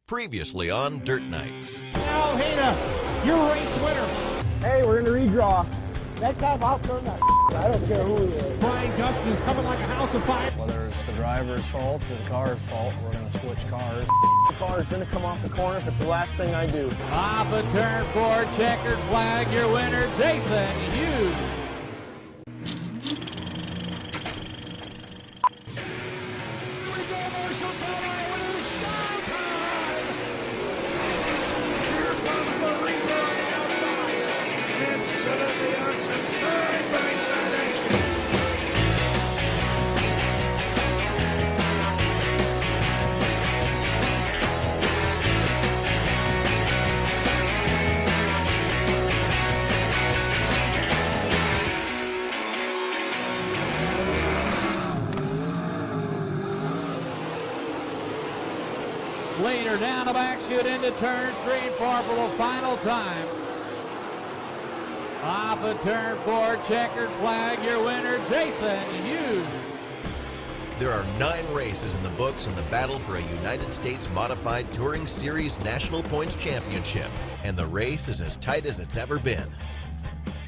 Previously on Dirt Nights. Now, Hina, your race winner. Hey, we're gonna redraw. Next time I'll turn that. I don't care who he is. Brian Gustin is coming like a house of fire. Whether it's the driver's fault or the car's fault, we're gonna switch cars. The car is gonna come off the corner if it's the last thing I do. Off of turn 4, checkered flag, your winner, Jason Hughes. Later down the back chute into turn 3 and 4 for the final time. Off of turn 4, checkered flag, your winner, Jason Hughes. There are 9 races in the books in the battle for a United States Modified Touring Series National Points Championship, and the race is as tight as it's ever been.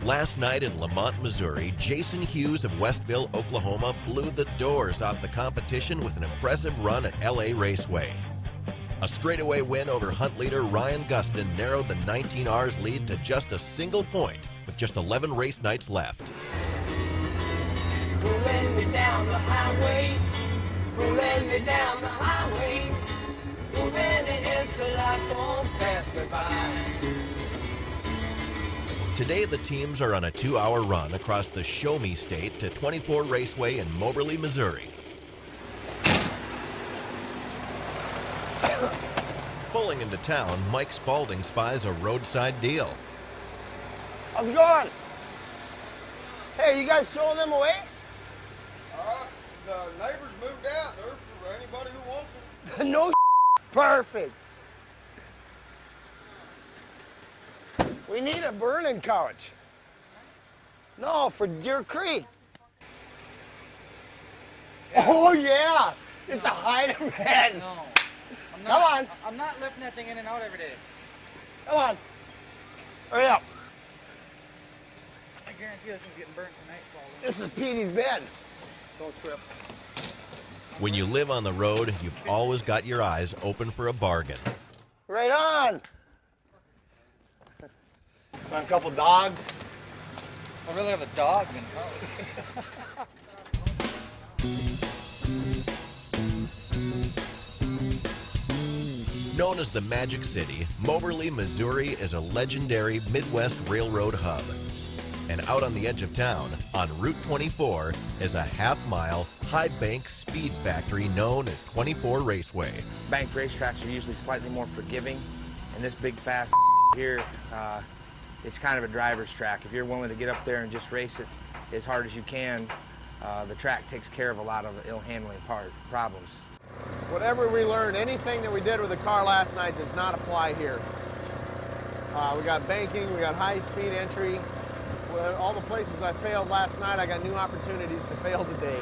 Last night in Lamont, Missouri, Jason Hughes of Westville, Oklahoma blew the doors off the competition with an impressive run at LA Raceway. A straightaway win over Hunt leader Ryan Gustin narrowed the 19R's lead to just a single point with just 11 race nights left. Rolling me down the highway, rolling me down the highway, moving it's a life won't pass me by. Today the teams are on a 2-hour run across the Show Me State to 24 Raceway in Moberly, Missouri. Pulling into town, Mike Spalding spies a roadside deal. How's it going? Hey, you guys throwing them away? The neighbors moved out. They're for anybody who wants them. No. Perfect. We need a burning couch. No, for Deer Creek. Oh yeah, it's a hide-a-bed. No. Come on. I'm not lifting that thing in and out every day. Come on. Hurry up. I guarantee this thing's getting burnt tonight, Spalding. This is Petey's bed. Don't trip. When you live on the road, you've always got your eyes open for a bargain. Right on. Want a couple dogs? I really have a dog in Known as the Magic City, Moberly, Missouri is a legendary Midwest railroad hub. And out on the edge of town, on Route 24, is a half-mile, high-bank speed factory known as 24 Raceway. Banked racetracks are usually slightly more forgiving, and this big, fast here, it's kind of a driver's track. If you're willing to get up there and just race it as hard as you can, the track takes care of a lot of ill handling problems. Whatever we learned, anything that we did with the car last night does not apply here. We got banking, we got high-speed entry. All the places I failed last night, I got new opportunities to fail today.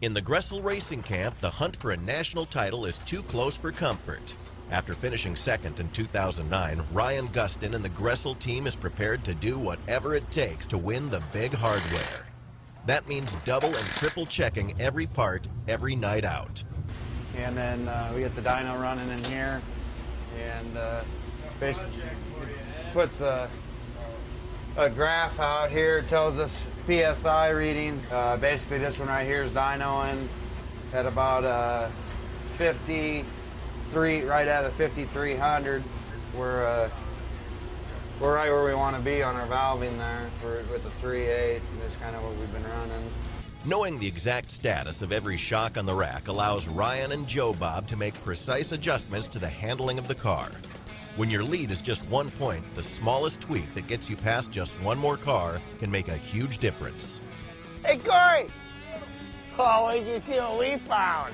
In the Gressel Racing Camp, the hunt for a national title is too close for comfort. After finishing second in 2009, Ryan Gustin and the Gressel team is prepared to do whatever it takes to win the big hardware. That means double and triple checking every part, every night out. And then we get the dyno running in here, and basically puts a graph out here. It tells us PSI reading. Basically this one right here is dynoing at about 53, right at a 5300. We're right where we want to be on our valving there with the 3.8. That's kind of what we've been running. Knowing the exact status of every shock on the rack allows Ryan and Joe Bob to make precise adjustments to the handling of the car. When your lead is just 1 point, the smallest tweak that gets you past just one more car can make a huge difference. Hey, Corey! Oh, wait till you see what we found.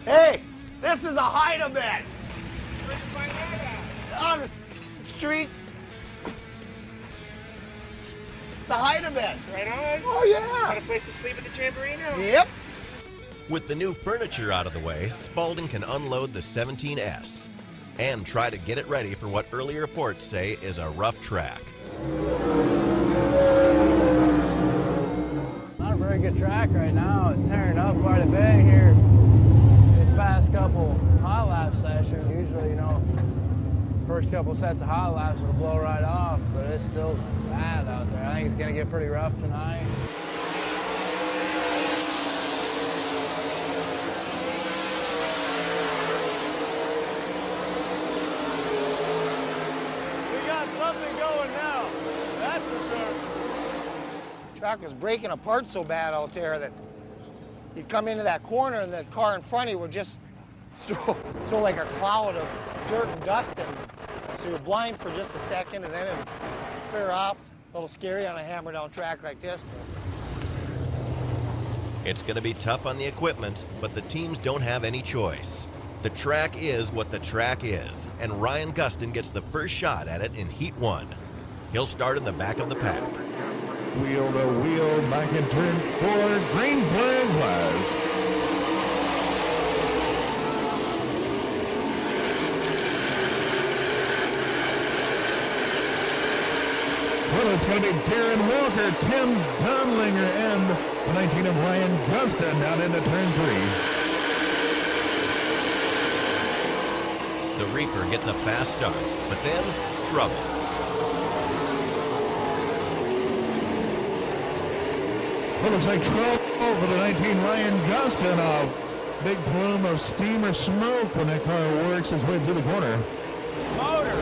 Hey, this is a hide-a-bed. Where'd you find that at? On the street. It's a hide-a-bed. Right on. Oh, yeah. Got a place to sleep at the Jamboree now? Yep. With the new furniture out of the way, Spalding can unload the 17S and try to get it ready for what early reports say is a rough track. Not a very good track right now. It's tearing up quite a bit here. This past couple hot lap sessions, usually, you know, first couple sets of hot laps will blow right off, but it's still bad out there. I think it's gonna get pretty rough tonight. We got something going now, that's for sure. The track was breaking apart so bad out there that you'd come into that corner and the car in front of you would just throw like a cloud of dirt and dust in. So you're blind for just a second and then it would clear off. A little scary on a hammer down track like this. It's going to be tough on the equipment, but the teams don't have any choice. The track is what the track is, and Ryan Gustin gets the first shot at it in Heat 1. He'll start in the back of the pack. Wheel to wheel, back in turn 4, green flag. Well, it's going to be Darren Walker, Tim Dunlinger, and the 19 of Ryan Gustin down into turn 3. The Reaper gets a fast start, but then trouble. Well, looks like trouble for the 19 Ryan Gustin. A big plume of steam or smoke when that car works its way through the corner. Motor!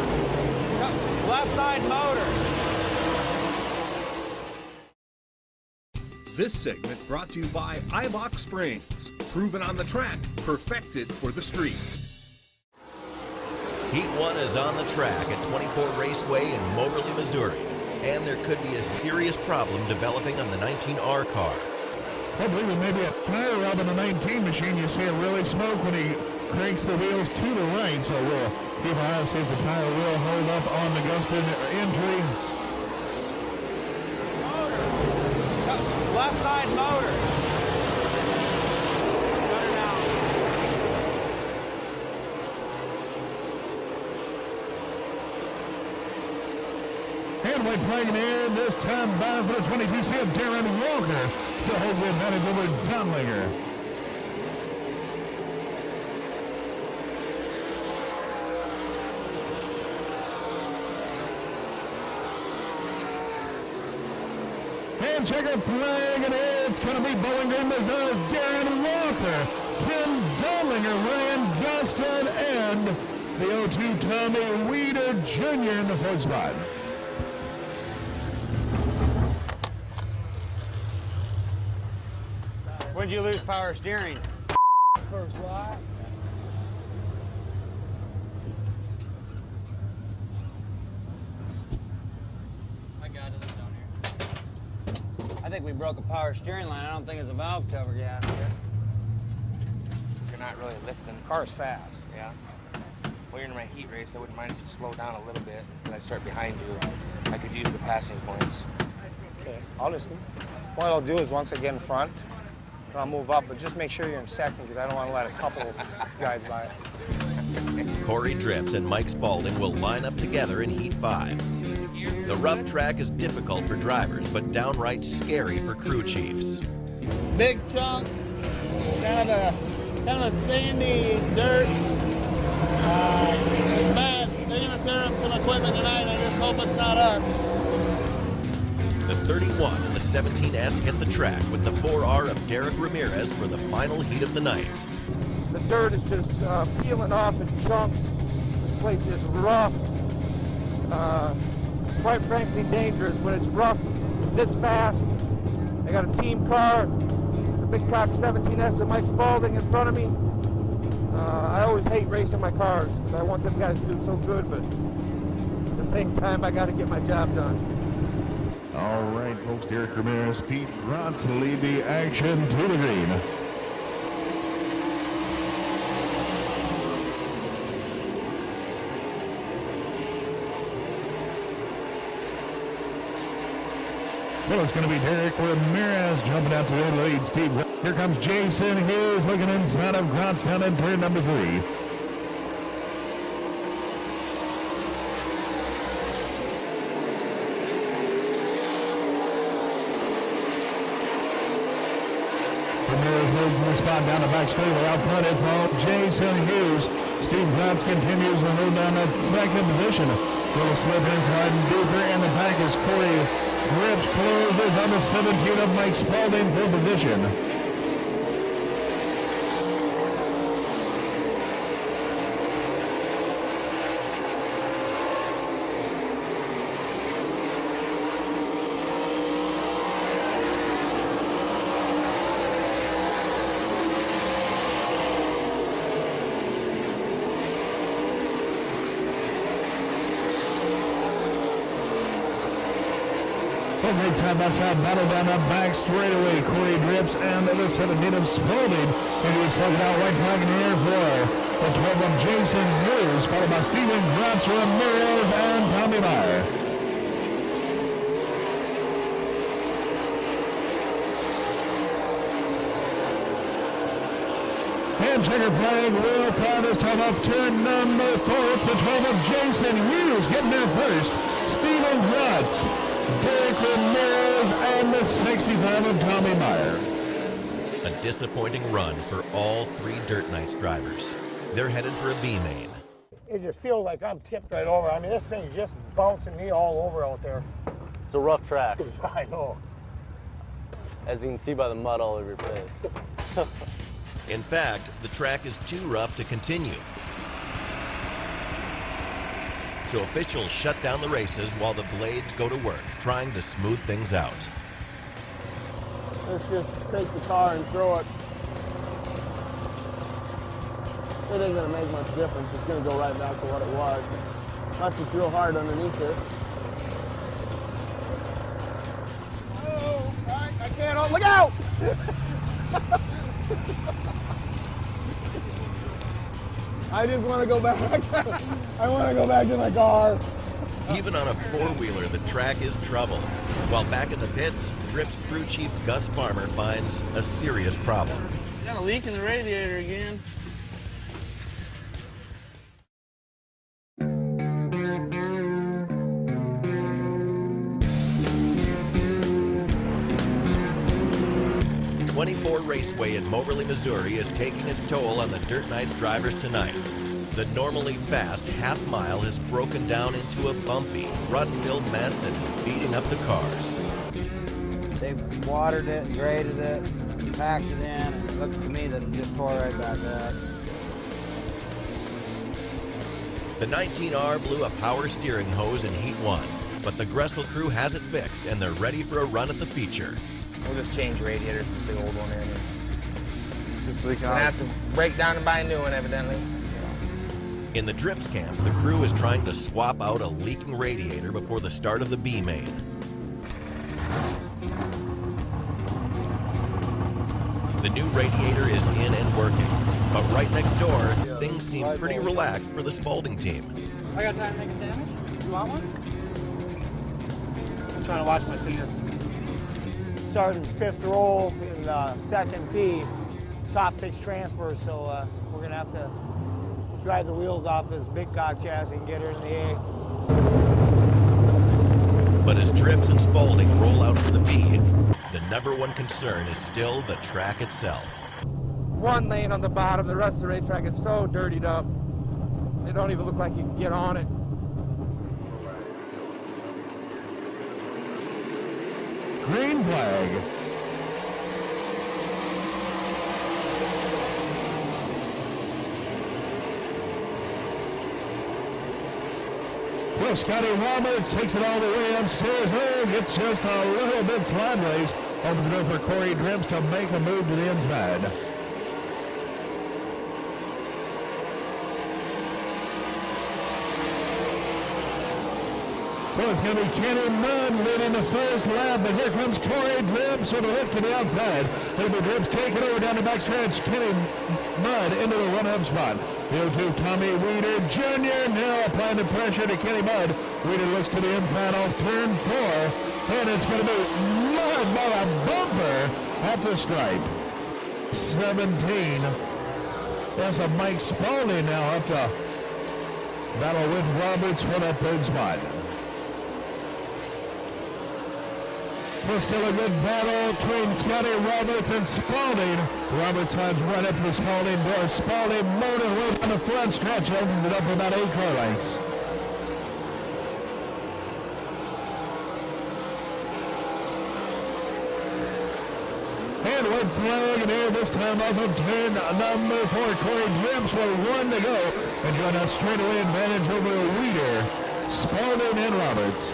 Left side motor! This segment brought to you by Eibach Springs. Proven on the track, perfected for the street. Heat 1 is on the track at 24 Raceway in Moberly, Missouri. And there could be a serious problem developing on the 19R car. I believe it may be a tire rub in the 19 machine. You see it really smoke when he cranks the wheels to the right. So we'll keep an eye to see if the tire will hold up on the Gustin entry. Left side motor. Shut her down. And white flagging in this time by for the 22C of Darren Walker. So hold the advantage over Dunlinger. And checker flag, and it's going to be Bowling as well as Darren Walker, Tim Dunlinger, Ryan Gustin, and the 02 Tommy Weeder Jr. in the fourth spot. When'd you lose power steering? First lap. I got it down here. I think we broke a power steering line. I don't think it's a valve cover gasket. You're not really lifting. Car's fast. Yeah. Well, you're in my heat race. I wouldn't mind if you slow down a little bit. When I start behind you, I could use the passing points. Okay, I'll listen. What I'll do is once I get in front, I'll move up, but just make sure you're in second because I don't want to let a couple of guys by it. Corey Dripps and Mike Spalding will line up together in Heat 5. The rough track is difficult for drivers, but downright scary for crew chiefs. Big chunk, kind of a sandy dirt. It's bad. They're going to tear up some equipment tonight. I just hope it's not us. The 31 and the 17S hit the track with the 4R of Derek Ramirez for the final heat of the night. The dirt is just peeling off in chunks. This place is rough. Quite frankly dangerous when it's rough this fast. I got a team car, the big cock 17S of Mike Spalding in front of me. I always hate racing my cars because I want them guys to do so good, but at the same time I got to get my job done. All right, folks, Derek Ramirez, Steve Grotz lead the action to the green. Well, it's going to be Derek Ramirez jumping out to the lead. Steve Here comes Jason Hughes looking inside of Grotstown in turn number 3. Ramirez moved from the spot down the back straightaway. Out front, it's all Jason Hughes. Steve Gratz continues to move down that second position. Little slip inside and deeper, and the pack is Corey Grips closes on the 17 of Mike Spalding for position. Great side-by-side battle down that back straightaway. Corey Drips and the 17 of Spalding. And he was slugging out white flag in the air for the 12 of Jason Hughes, followed by Steven Gratz, Ramirez, and Tommy Meyer. And checker flag will fly this time off turn number 4. It's the 12 of Jason Hughes getting there first. Steven Gratz, Derek Ramirez, and the 65 of Tommy Meyer. A disappointing run for all 3 Dirt Knights drivers. They're headed for a B main. It just feels like I'm tipped right over. I mean, this thing's just bouncing me all over out there. It's a rough track. I know. As you can see by the mud all over your face. In fact, the track is too rough to continue. So officials shut down the races while the blades go to work, trying to smooth things out. Let's just take the car and throw it. It ain't gonna make much difference. It's gonna go right back to what it was. Unless it's real hard underneath this. Oh, I can't, oh, look out! I just want to go back. I want to go back to my car. Even on a four-wheeler, the track is trouble. While back at the pits, Drip's crew chief Gus Farmer finds a serious problem. Got a leak in the radiator again. Raceway in Moberly, Missouri is taking its toll on the Dirt Knights drivers tonight. The normally fast half mile has broken down into a bumpy, rut-filled mess that is beating up the cars. They watered it, graded it, packed it in, and it looks to me that it just tore right back up. The 19R blew a power steering hose in Heat 1, but the Gressel crew has it fixed and they're ready for a run at the feature. We'll just change radiators from the old one in. It's just leaking We're out. gonna have to break down and buy a new one, evidently. In the Drips camp, the crew is trying to swap out a leaking radiator before the start of the B main. The new radiator is in and working, but right next door, things seem pretty relaxed for the Spalding team. I got time to make a sandwich. You want one? I'm trying to watch my finger. Starting 5th roll in the 2nd P, top 6 transfers, so we're going to have to drive the wheels off this big cock chassis and get her in the A. But as Drips and Spalding roll out for the B, the #1 concern is still the track itself. One lane on the bottom, the rest of the racetrack is so dirtied up. It don't even look like you can get on it. Green flag. Well, Scotty Walbert takes it all the way upstairs. Oh, it's just a little bit sideways. Opens it up for Corey Drips to make a move to the inside. Well, it's going to be Kenny Mudd leading the first lap, but here comes Corey Drips on the lift to the outside. It'll be Drips taking over down the backstretch. Kenny Mudd into the run-up spot. The 02 Tommy Weeder Jr. now applying the pressure to Kenny Mudd. Weeder looks to the inside off turn 4, and it's going to be Mudd by a bumper at the stripe. 17. That's a Mike Spalding now up to battle with Roberts for that third spot. But still a good battle between Scotty Roberts and Spalding. Roberts climbs right up to the Spalding door. Spalding motor way down the front stretch, opens it up for about 8 car lengths. And with flag in here this time off of turn number 4, Corey Drips with 1 to go. Enjoying a straightaway advantage over Reeder, Spalding, and Roberts.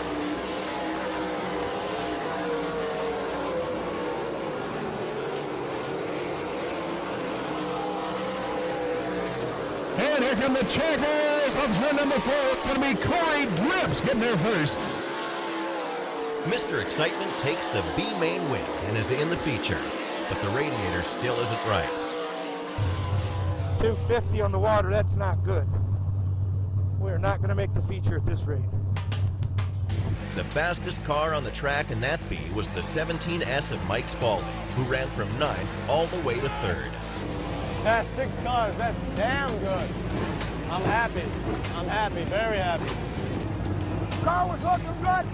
And here come the checkers on turn number 4. It's going to be Corey Drips getting there first. Mr. Excitement takes the B main win and is in the feature, but the radiator still isn't right. 250 on the water, that's not good. We're not going to make the feature at this rate. The fastest car on the track in that B was the 17S of Mike Spalding, who ran from 9th all the way to 3rd. Past 6 cars, that's damn good. I'm happy, very happy. Car was looking good.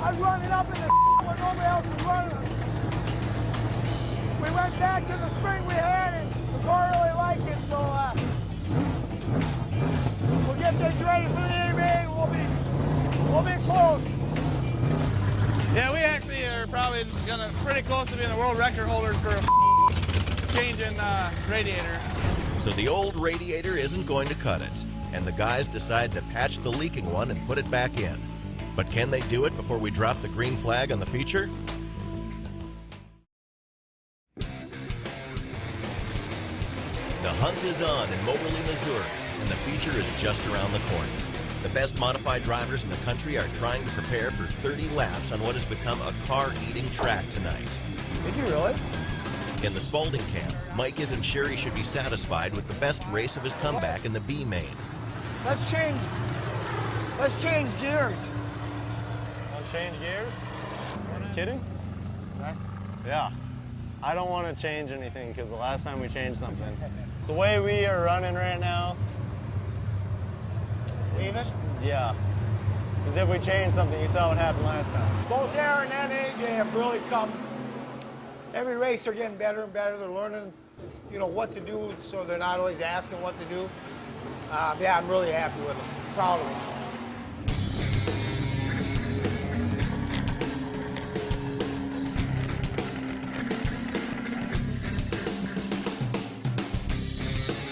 I was running up in the when nobody else was running. We went back to the spring we had, and the car really liked it, so we'll get things ready for the evening. We'll be close. Yeah, we actually are probably pretty close to being the world record holders for changing radiator. So the old radiator isn't going to cut it, and the guys decide to patch the leaking one and put it back in. But can they do it before we drop the green flag on the feature? The hunt is on in Moberly, Missouri, and the feature is just around the corner. The best modified drivers in the country are trying to prepare for 30 laps on what has become a car-eating track tonight. Did you really? In the Spalding camp, Mike isn't sure he should be satisfied with the best race of his comeback in the B main. Let's change gears. Want to change gears? Are you kidding? Yeah. I don't want to change anything because the last time we changed something. It's the way we are running right now. Leave it? Yeah. Because if we change something, you saw what happened last time. Both Aaron and AJ have really come. Every race they're getting better and better. They're learning, what to do, so they're not always asking what to do. Yeah, I'm really happy with them. Proud of them.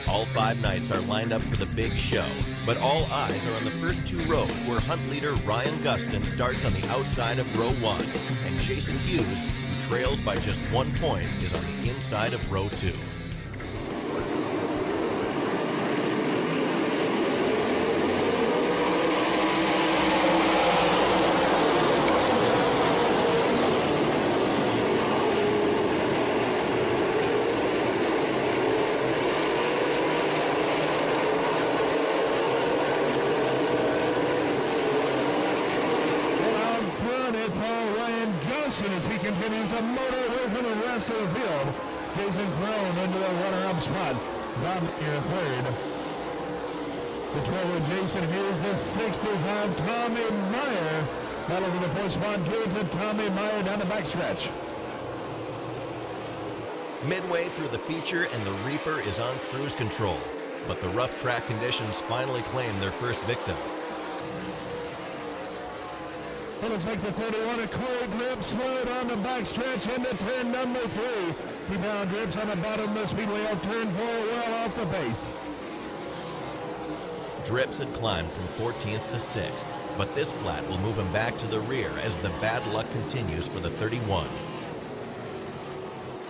All 5 nights are lined up for the big show, but all eyes are on the first 2 rows where hunt leader Ryan Gustin starts on the outside of row 1, and Jason Hughes, who trails by just 1 point, is on the inside of row 2. As he continues to motor away from the rest of the field. Jason Crone into the runner-up spot. Bob here third. The 12 of Jason Hughes, the 65 Tommy Meyer. Battle for the 4th spot, give it to Tommy Meyer down the backstretch. Midway through the feature and the Reaper is on cruise control, but the rough track conditions finally claim their first victim. It looks like the 31 of Corey Drips slowed on the backstretch into turn number 3. Keep on Drips on the bottom of the speedway of turn 4, well off the pace. Drips had climbed from 14th to 6th, but this flat will move him back to the rear as the bad luck continues for the 31.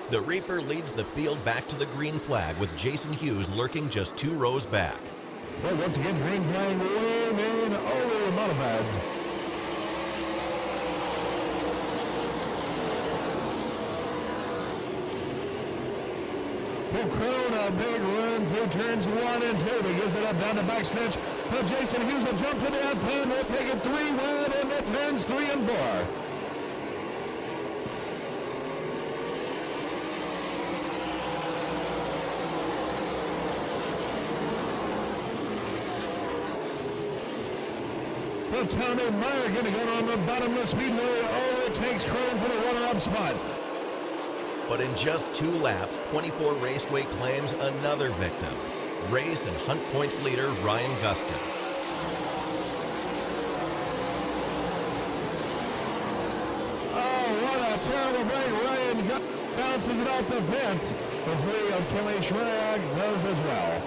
The Reaper leads the field back to the green flag with Jason Hughes lurking just 2 rows back. Well, once again, green flag way in over the modifieds. Crone, a big run through turns 1 and 2. He gives it up down the backstretch. But Jason Hughes will jump to the outside. We'll take it 3 wide into turns 3 and 4. So Tommy Meyer going to go on the bottom of the speedway, overtakes Crone for the runner-up spot. But in just 2 laps, 24 Raceway claims another victim. Race and Hunt Points leader Ryan Gustin. Oh, what a terrible break. Ryan bounces it off the fence. The three of Kelly Schrag goes as well.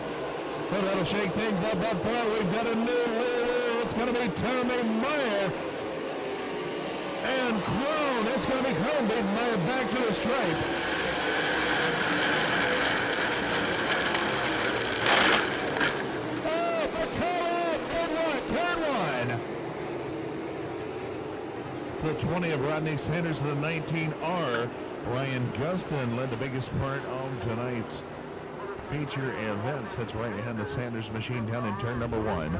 But that'll shake things up front. We've got a new leader. It's going to be Tommy Meyer. And Crone. It's going to be Crone beating Meyer back to the stripe. Oh, the call-out. Turn one. It's the 20 of Rodney Sanders and the 19R. Ryan Gustin led the biggest part of tonight's feature event. Sits right behind the Sanders machine down in turn number 1.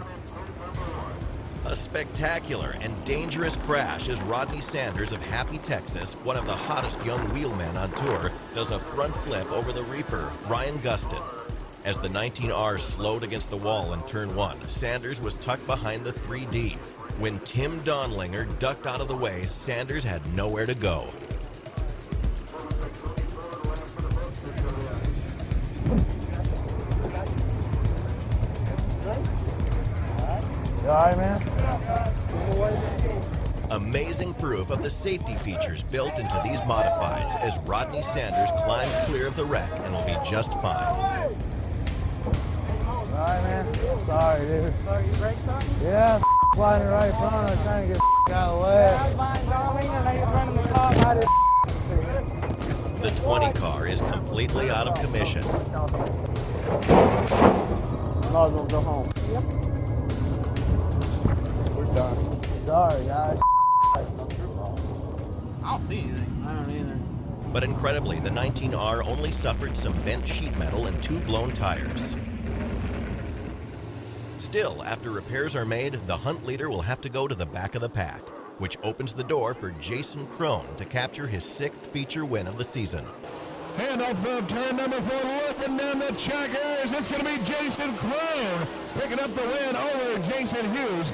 A spectacular and dangerous crash as Rodney Sanders of Happy, Texas, one of the hottest young wheelmen on tour, does a front flip over the Reaper, Ryan Gustin. As the 19R slowed against the wall in turn 1, Sanders was tucked behind the 3D. When Tim Donlinger ducked out of the way, Sanders had nowhere to go. You all right, man? Amazing proof of the safety features built into these modifieds as Rodney Sanders climbs clear of the wreck and will be just fine. All right, man? Sorry, dude. Sorry, you braked on? Yeah, flying right in front of us, trying to get out of the way. The 20 car is completely out of commission. Might as well go home. Yep. We're done. Sorry, guys. I don't see anything. I don't either. But incredibly, the 19R only suffered some bent sheet metal and 2 blown tires. Still, after repairs are made, the Hunt leader will have to go to the back of the pack, which opens the door for Jason Crone to capture his 6th feature win of the season. And off of turn number 4, looking down the checkers, it's going to be Jason Crone picking up the win over Jason Hughes.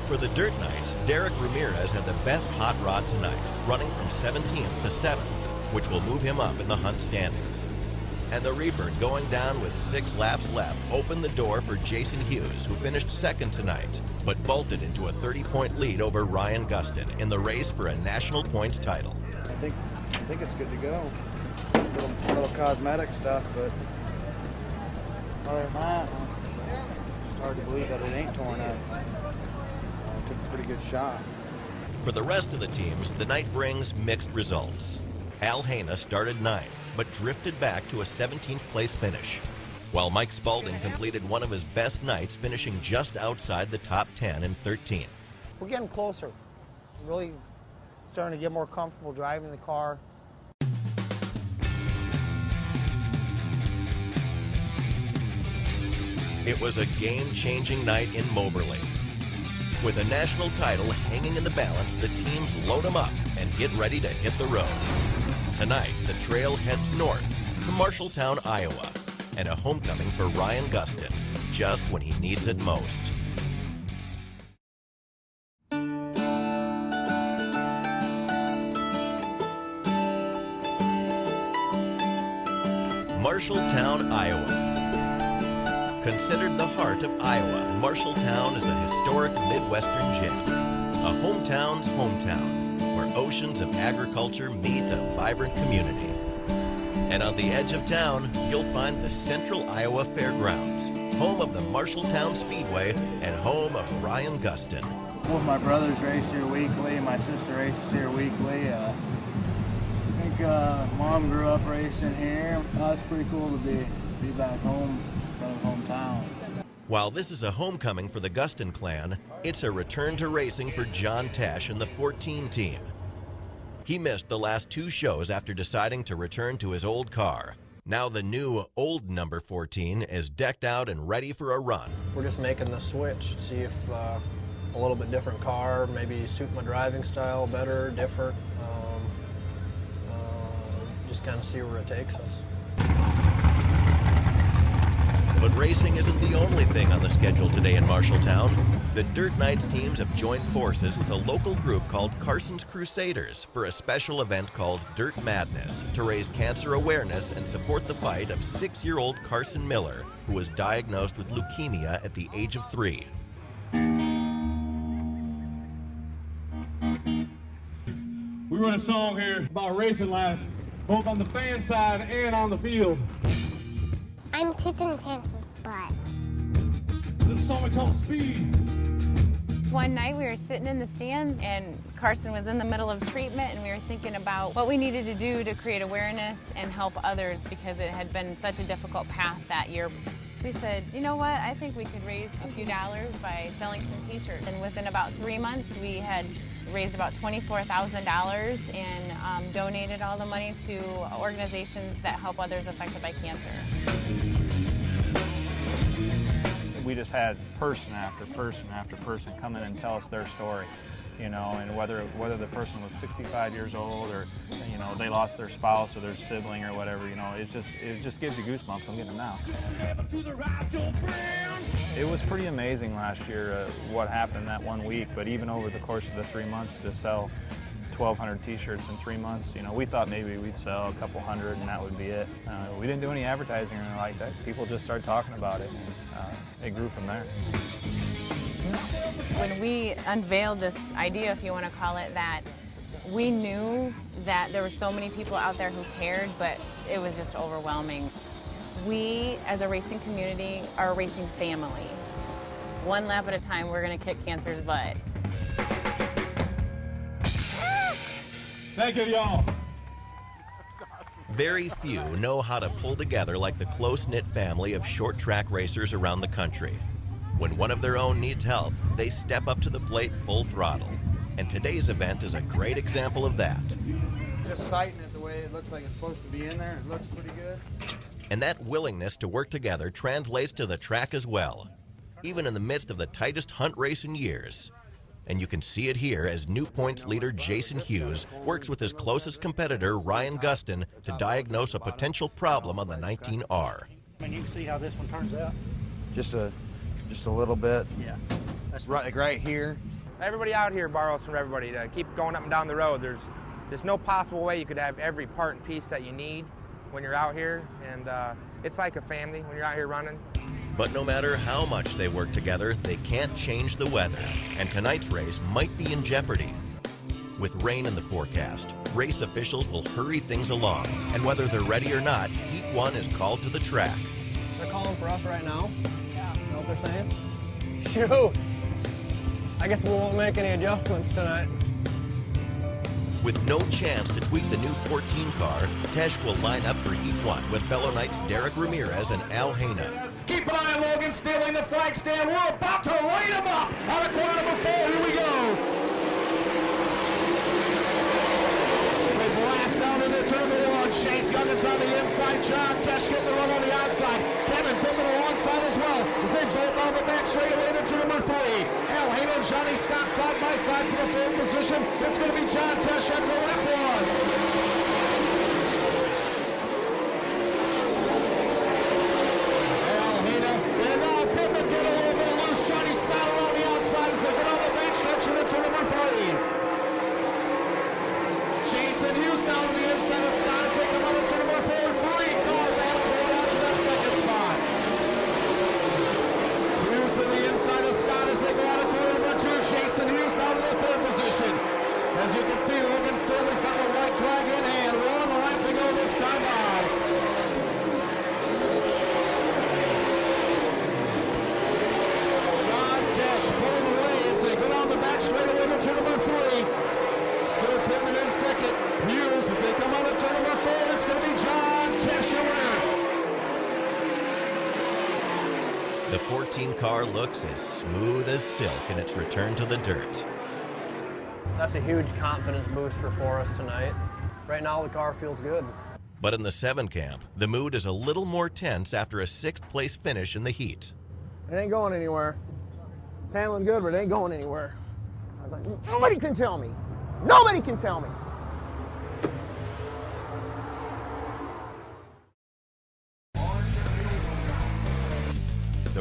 For the Dirt Knights, Derek Ramirez had the best hot rod tonight, running from 17th to 7th, which will move him up in the Hunt standings. And the Reaper, going down with 6 laps left, opened the door for Jason Hughes, who finished 2nd tonight, but bolted into a 30-point lead over Ryan Gustin in the race for a national points title. I think it's good to go. Little cosmetic stuff, but other than that, it's hard to believe that it ain't torn up. Took a pretty good shot. For the rest of the teams, the night brings mixed results. Al Hayna started 9th, but drifted back to a 17th place finish, while Mike Spalding completed one of his best nights, finishing just outside the top 10 in 13th. We're getting closer. Really starting to get more comfortable driving the car. It was a game-changing night in Moberly. With a national title hanging in the balance, the teams load them up and get ready to hit the road. Tonight, the trail heads north to Marshalltown, Iowa, and a homecoming for Ryan Gustin, just when he needs it most. Marshalltown, Iowa. Considered the heart of Iowa, Marshalltown is a historic Midwestern gem, a hometown's hometown, where oceans of agriculture meet a vibrant community. And on the edge of town, you'll find the Central Iowa Fairgrounds, home of the Marshalltown Speedway and home of Ryan Gustin. Both my brothers race here weekly, my sister races here weekly. I think Mom grew up racing here. It's pretty cool to be back home. Hometown. While this is a homecoming for the Gustin clan, it's a return to racing for John Tesh and the 14 team. He missed the last 2 shows after deciding to return to his old car. Now the new old number 14 is decked out and ready for a run. We're just making the switch, see if a little bit different car, maybe suit my driving style better, different. Just kind of see where it takes us. But racing isn't the only thing on the schedule today in Marshalltown. The Dirt Knights teams have joined forces with a local group called Carson's Crusaders for a special event called Dirt Madness to raise cancer awareness and support the fight of 6-year-old Carson Miller, who was diagnosed with leukemia at the age of 3. We run a song here about racing life, both on the fan side and on the field. I'm kicking cancer's butt. This song we call Speed. One night we were sitting in the stands and Carson was in the middle of treatment, and we were thinking about what we needed to do to create awareness and help others because it had been such a difficult path that year. We said, you know what, I think we could raise a few dollars by selling some t-shirts. And within about 3 months we had raised about $24,000 and donated all the money to organizations that help others affected by cancer. We just had person after person after person come in and tell us their story, you know, and whether the person was 65 years old or, you know, they lost their spouse or their sibling or whatever, you know, it just gives you goosebumps. I'm getting them now. It was pretty amazing last year what happened that 1 week, but even over the course of the 3 months to sell 1,200 t-shirts in 3 months, you know, we thought maybe we'd sell a couple hundred and that would be it. We didn't do any advertising or anything like that. People just started talking about it, and it grew from there. When we unveiled this idea, if you want to call it that, we knew that there were so many people out there who cared, but it was just overwhelming. We, as a racing community, are a racing family. One lap at a time, we're going to kick cancer's butt. Thank you, y'all. Very few know how to pull together like the close-knit family of short-track racers around the country. When one of their own needs help, they step up to the plate full throttle. And today's event is a great example of that. Just sighting it the way it looks like it's supposed to be in there, it looks pretty good. And that willingness to work together translates to the track as well, even in the midst of the tightest hunt race in years. And you can see it here as New Points leader Jason Hughes works with his closest competitor Ryan Gustin to diagnose a potential problem on the 19R. And you can see how this one turns out. Just a little bit. Yeah. That's right here. Everybody out here borrows from everybody to keep going up and down the road. There's no possible way you could have every part and piece that you need when you're out here, and it's like a family when you're out here running. But no matter how much they work together, they can't change the weather, and tonight's race might be in jeopardy. With rain in the forecast, race officials will hurry things along, and whether they're ready or not, Heat 1 is called to the track. They're calling for us right now? Yeah. You know what they're saying? Shoot! I guess we won't make any adjustments tonight. With no chance to tweak the new 14 car, Tesh will line up for Heat 1 with fellow knights Derek Ramirez and Al Haina. Keep an eye on Logan stealing the flag stand. We're about to light him up out of corner number 4. Here we go. They blast down into turn number 1. Chase Young is on the inside. John Tesh getting the run on the outside. Kevin Pittman alongside as well. As they both on the back straight away to turn number 3. Al Haina and Johnny Scott side by side for the 4th position. It's going to be John Tesh at the left one. As you can see, Logan Stanley's got the white flag in hand. 1 lap to go this time by. John Tesh pulling away as they go down the back straight away to turn number 3. Still Pittman in second. Hughes as they come on to turn number 4. It's going to be John Tesh your winner. The 14 car looks as smooth as silk in its return to the dirt. That's a huge confidence booster for us tonight. Right now, the car feels good. But in the 7 camp, the mood is a little more tense after a 6th place finish in the heat. It ain't going anywhere. It's handling good, but it ain't going anywhere. I was like, nobody can tell me. Nobody can tell me.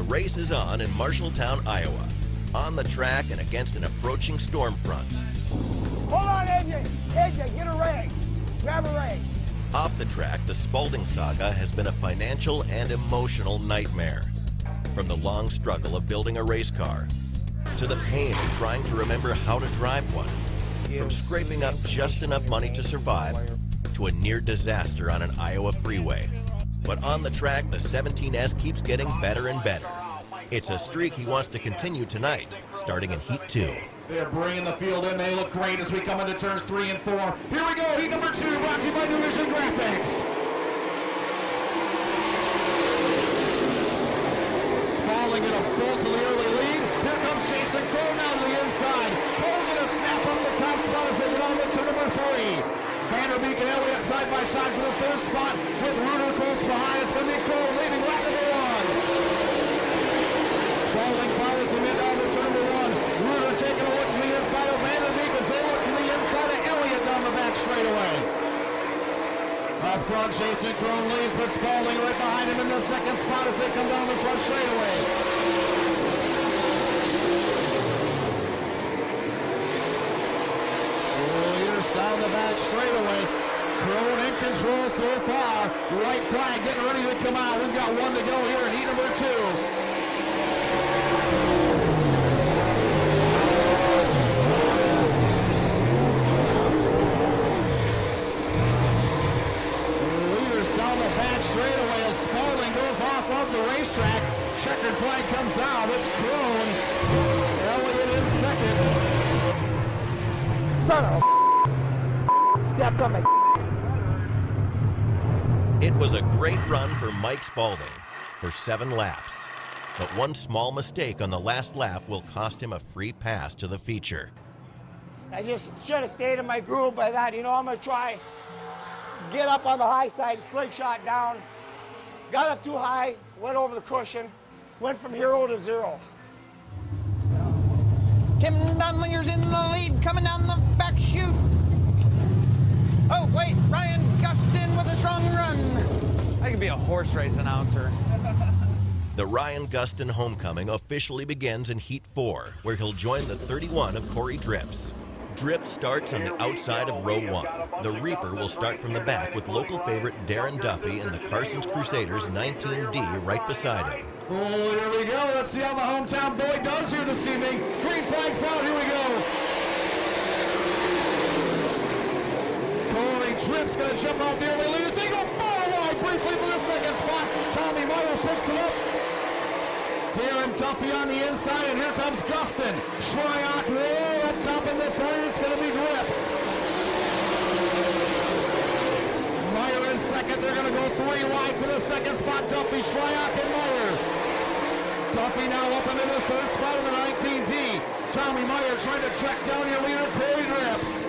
race is on in Marshalltown, Iowa. On the track and against an approaching storm front. Hold on, AJ. AJ, get a rag. Grab a rag. Off the track, the Spalding saga has been a financial and emotional nightmare. From the long struggle of building a race car, to the pain of trying to remember how to drive one, from scraping up just enough money to survive, to a near disaster on an Iowa freeway. But on the track, the 17S keeps getting better and better. It's a streak he wants to continue tonight, starting in Heat 2. They're bringing the field in. They look great as we come into turns 3 and 4. Here we go, heat number 2, brought to you by New Vision Graphics. Spalding in a bolt to the early lead. Here comes Jason Cole now to the inside. Cole gonna snap up the top spot as they get on to number 3. Vanderbeek and Elliott side by side for the 3rd spot with Ruder close behind. It's gonna be Cole leading lap number 1. Spalding follows him in down to turn number 1. Ruder taking a look to the inside of Vanderbeek as they look to the inside of Elliott down the back straightaway. Up front, Jason Crone leads, but Spalding right behind him in the 2nd spot as they come down the front straightaway. Leaders down the back straightaway. Crone in control so far. White flag getting ready to come out. We've got 1 to go here in heat number 2. Straightaway as Spalding goes off of the racetrack. Checkered flag comes out. It's Crone. Elliott in 2nd. Son of a stepped on my. It was a great run for Mike Spalding for 7 laps. But one small mistake on the last lap will cost him a free pass to the feature. I just should have stayed in my groove by that. You know, I'm going to try. Get up on the high side, slingshot down. Got up too high, went over the cushion, went from hero to 0. Tim Dunlinger's in the lead, coming down the back chute. Oh, wait, Ryan Gustin with a strong run. I could be a horse race announcer. The Ryan Gustin homecoming officially begins in Heat 4, where he'll join the 31 of Corey Drips. Drip starts on the outside of row 1. The Reaper will start from the back with local favorite Darren Duffy and the Carson's Crusaders 19D right beside him. Oh, here we go. Let's see how the hometown boy does here this evening. Green flag's out. Here we go. Corey Drip's going to jump out the early lead. He goes far wide briefly for the 2nd spot. Tommy Meyer picks it up. Darren Duffy on the inside, and here comes Gustin. Shryock way up top in the 3rd. It's going to be Drips. Meyer in 2nd. They're going to go 3 wide for the 2nd spot. Duffy, Shryock, and Meyer. Duffy now up into the 3rd spot in the 19D. Tommy Meyer trying to track down your leader, Corey Drips.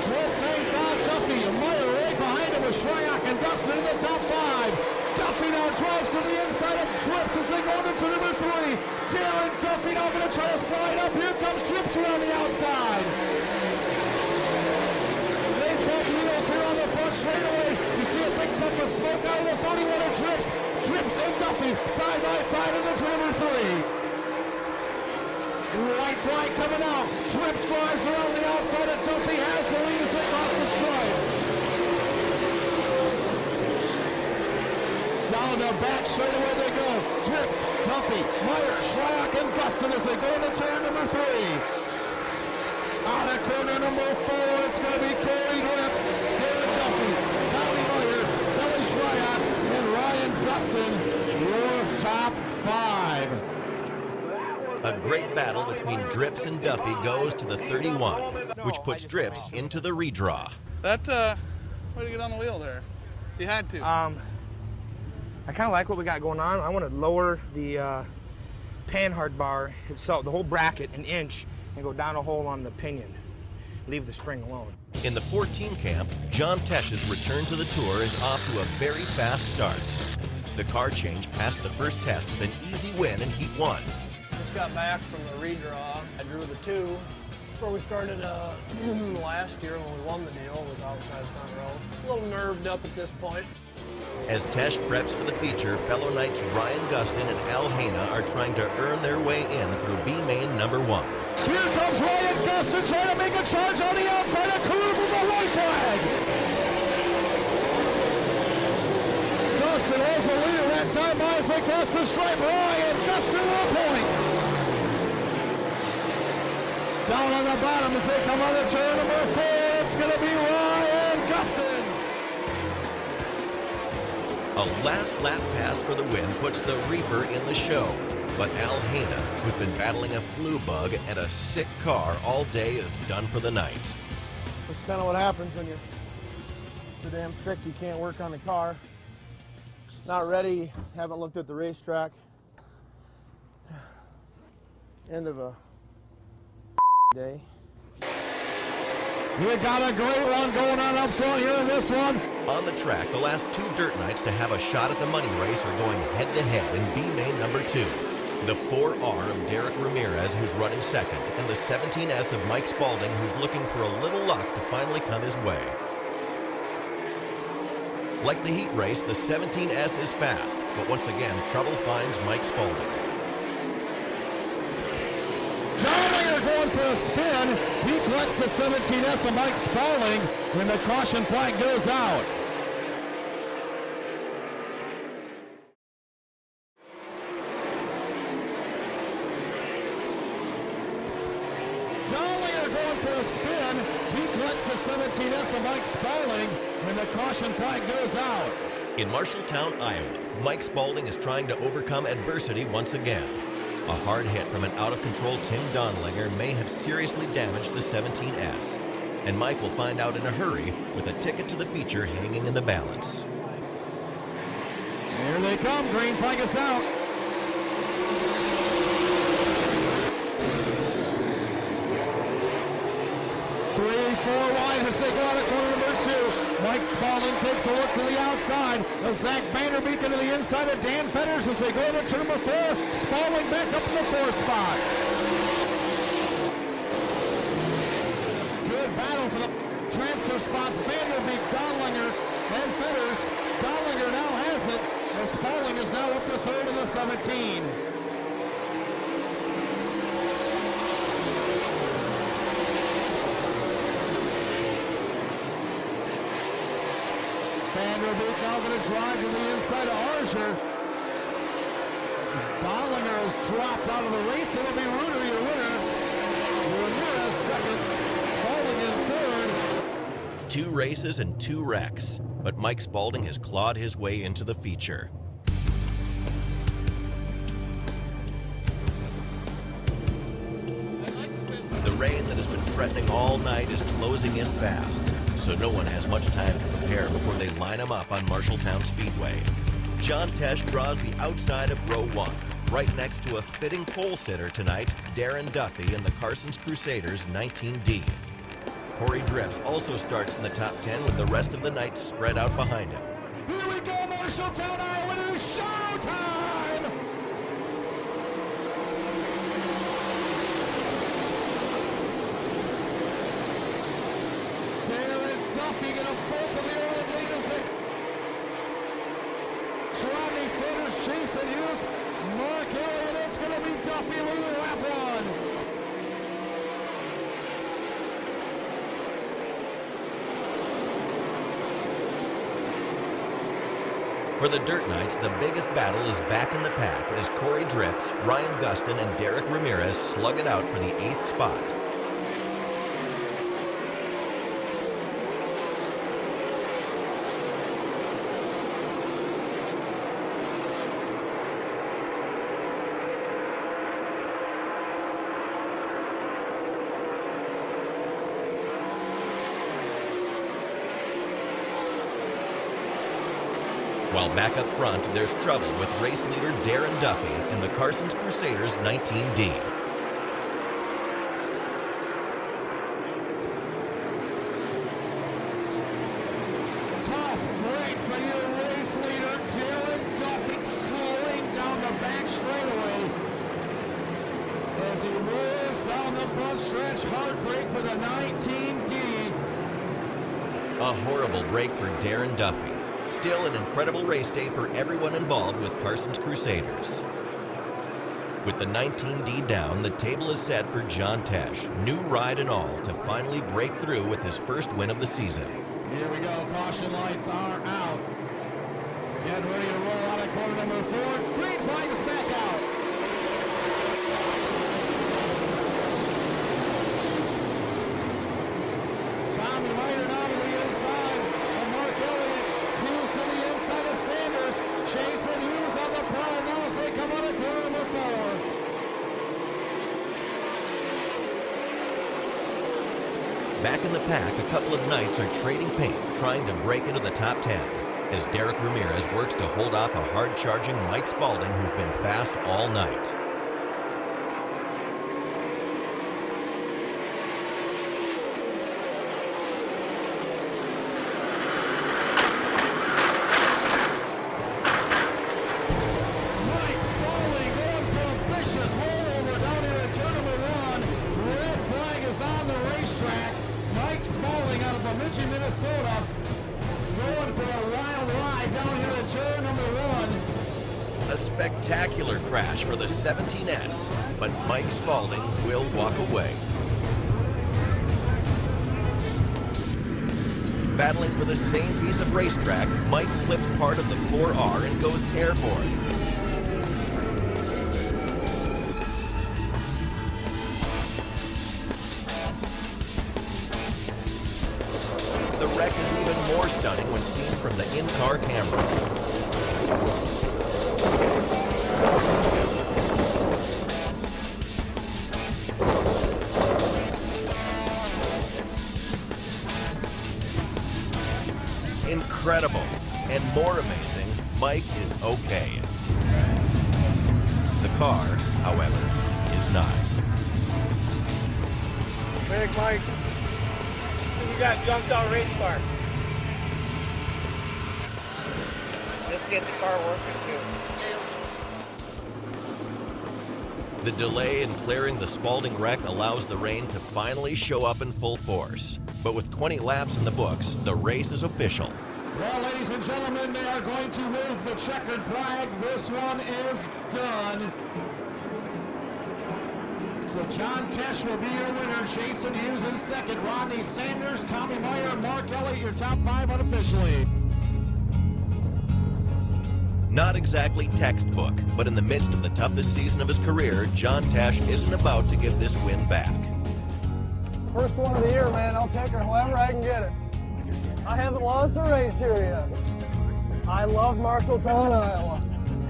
Drips hangs on Duffy, and Meyer right behind him with Shryock and Gustin in the top 5. Duffy now drives to the inside of Drips as they go into number 3. Darren Duffy now going to try to slide up. Here comes Drips around the outside. They both wheels here on the front straightaway. You see a big puff of smoke out of the 31 of Drips. Drips and Duffy side by side into number 3. White flag coming out. Drips drives around the outside and Duffy has the lead as they cross the stripe. Down the back straightaway they go. Drips, Duffy, Meyer, Shryock, and Gustin as they go into turn number 3. Out of corner number 4, it's going to be Corey Drips, Darren Duffy, Tommy Meyer, Billy Shryock, and Ryan Gustin, your top 5. A great battle between Drips and Duffy goes to the 31, which puts Drips into the redraw. That, way to get on the wheel there. You had to. I kind of like what we got going on. I want to lower the panhard bar itself, the whole bracket, 1 inch, and go down a hole on the pinion. Leave the spring alone. In the 14 camp, John Tesch's return to the Tour is off to a very fast start. The car change passed the first test with an easy win in Heat 1. Just got back from the redraw. I drew the 2. where we started last year when we won the deal, was outside front row. A little nerved up at this point. As Tesh preps for the feature, fellow knights Ryan Gustin and Al Haina are trying to earn their way in through B-Main number 1. Here comes Ryan Gustin trying to make a charge on the outside of Karuba with a white flag. Gustin has a leader that time by as they cross the stripe. Ryan Gustin will point. Down on the bottom as they come on to turn number 4. It's going to be Ryan Gustin. A last lap pass for the win puts the Reaper in the show. But Al Haina, who's been battling a flu bug and a sick car all day, is done for the night. That's kind of what happens when you're so damn sick you can't work on the car. Not ready, haven't looked at the racetrack. End of a day. We got a great one going on up front here in this one. On the track, the last 2 dirt knights to have a shot at the money race are going head-to-head in B-Main number 2. The 4R of Derek Ramirez, who's running second, and the 17S of Mike Spalding, who's looking for a little luck to finally come his way. Like the heat race, the 17S is fast, but once again, trouble finds Mike Spalding. Going for a spin. He collects the 17S of Mike Spalding when the caution flag goes out. Dollinger going for a spin. He collects the 17S of Mike Spalding when the caution flag goes out. In Marshalltown, Iowa, Mike Spalding is trying to overcome adversity once again. A hard hit from an out-of-control Tim Donlinger may have seriously damaged the 17S. And Mike will find out in a hurry with a ticket to the feature hanging in the balance. Here they come. Green flag is out. Three, 4 wide as they go out of corner number 2. Mike Spalding takes a look to the outside. Zach Vanderbeek into the inside of Dan Fetters as they go into turn number 4. Spalding back up in the 4 spot. Good battle for the transfer spots. Vanderbeek, Donlinger, and Fetters. Donlinger now has it, and Spalding is now up to 3rd in the 17. Vanderbeek now going to drive to the inside of Archer. Dollinger has dropped out of the race. It'll be Reuter, your winner. Ramirez second. Spalding in 3rd. 2 races and 2 wrecks, but Mike Spalding has clawed his way into the feature. The rain that has been threatening all night is closing in fast, so no one has much time to prepare before they line them up on Marshalltown Speedway. John Tesh draws the outside of row 1, right next to a fitting pole sitter tonight, Darren Duffy in the Carson's Crusaders 19D. Corey Drips also starts in the top 10 with the rest of the knights spread out behind him. Here we go, Marshalltown, Iowa, it is showtime! Darren Duffy going to pull for the early lead as they... Rodney Sanders, Jason Hughes, Mark Elliott, it's going to be Duffy leading lap 1. For the Dirt Knights, the biggest battle is back in the pack as Corey Drips, Ryan Gustin, and Derek Ramirez slug it out for the 8th spot. While back up front, there's trouble with race leader Darren Duffy in the Carson's Crusaders 19D. Tough break for your race leader, Darren Duffy, slowing down the back straightaway as he rolls down down the front stretch. Heartbreak for the 19D. A horrible break for Darren Duffy. Still an incredible race day for everyone involved with Carson's Crusaders. With the 19D down, the table is set for John Tesh, new ride and all, to finally break through with his first win of the season. Here we go. Caution lights are out. Getting ready to roll out of corner number 4. Green flag is back out. Tommy Meyer now to the inside of Mark Elliott. Hughes to the inside of Sanders. Jason Hughes on the prowl now as they come out of corner number 4. Back in the pack, a couple of Knights are trading paint, trying to break into the top 10, as Derek Ramirez works to hold off a hard-charging Mike Spalding who's been fast all night. Mike Spalding going for a vicious rollover down here at turn number 1. Red flag is on the racetrack. Mike Spalding out of Bemidji, Minnesota, going for a wild ride down here at turn number 1. A spectacular crash for the 17S, but Mike Spalding will walk away. Battling for the same piece of racetrack, Mike clips part of the 4R and goes airborne. The wreck is even more stunning when seen from the in-car camera. Incredible. And more amazing, Mike is okay. The car, however, is not. Big Mike, you got junked out race car. Just get the car working too. The delay in clearing the Spalding wreck allows the rain to finally show up in full force. But with 20 laps in the books, the race is official. Well, ladies and gentlemen, they are going to wave the checkered flag. This one is done. So John Tesh will be your winner. Jason Hughes in second. Rodney Sanders, Tommy Meyer, Mark Elliott, your top 5 unofficially. Not exactly textbook, but in the midst of the toughest season of his career, John Tesh isn't about to give this win back. First one of the year, man. I'll take her however I can get it. I haven't lost a race here yet. I love Marshalltown, Iowa.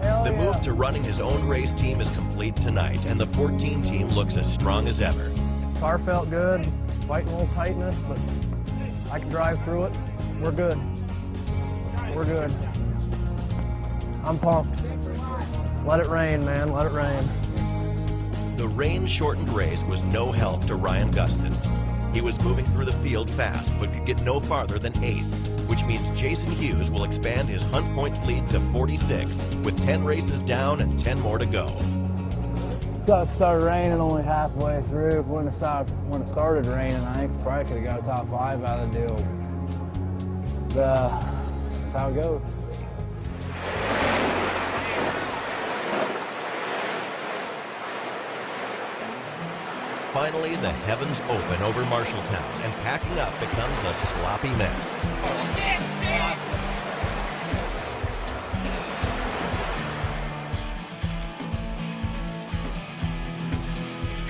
Hell The yeah. move to running his own race team is complete tonight, and the 14 team looks as strong as ever. Car felt good, fighting a little tightness, but I can drive through it. We're good. We're good. I'm pumped. Let it rain, man. Let it rain. The rain-shortened race was no help to Ryan Gustin. He was moving through the field fast, but could get no farther than 8th, which means Jason Hughes will expand his hunt points lead to 46, with 10 races down and 10 more to go. It started raining only halfway through. When it started raining, I think probably could have got a top 5 out of the deal. That's how it goes. Finally, the heavens open over Marshalltown, and packing up becomes a sloppy mess.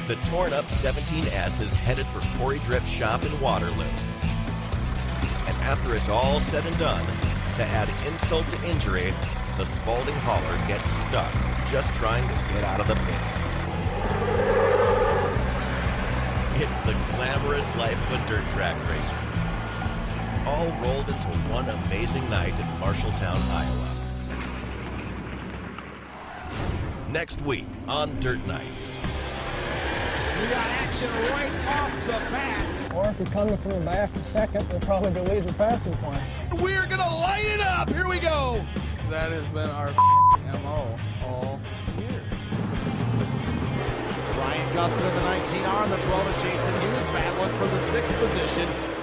The torn-up 17S is headed for Corey Dripp's shop in Waterloo. And after it's all said and done, to add insult to injury, the Spalding hauler gets stuck just trying to get out of the pits. It's the glamorous life of a dirt track racer. All rolled into one amazing night in Marshalltown, Iowa. Next week on Dirt Nights. We got action right off the bat. Or if you're coming from the back in second, they'll probably delete your passing point. We're gonna light it up. Here we go. That has been our MO all year. Ryan Gustin in the 19R, and the 12 of Jason Hughes battling for the 6th position.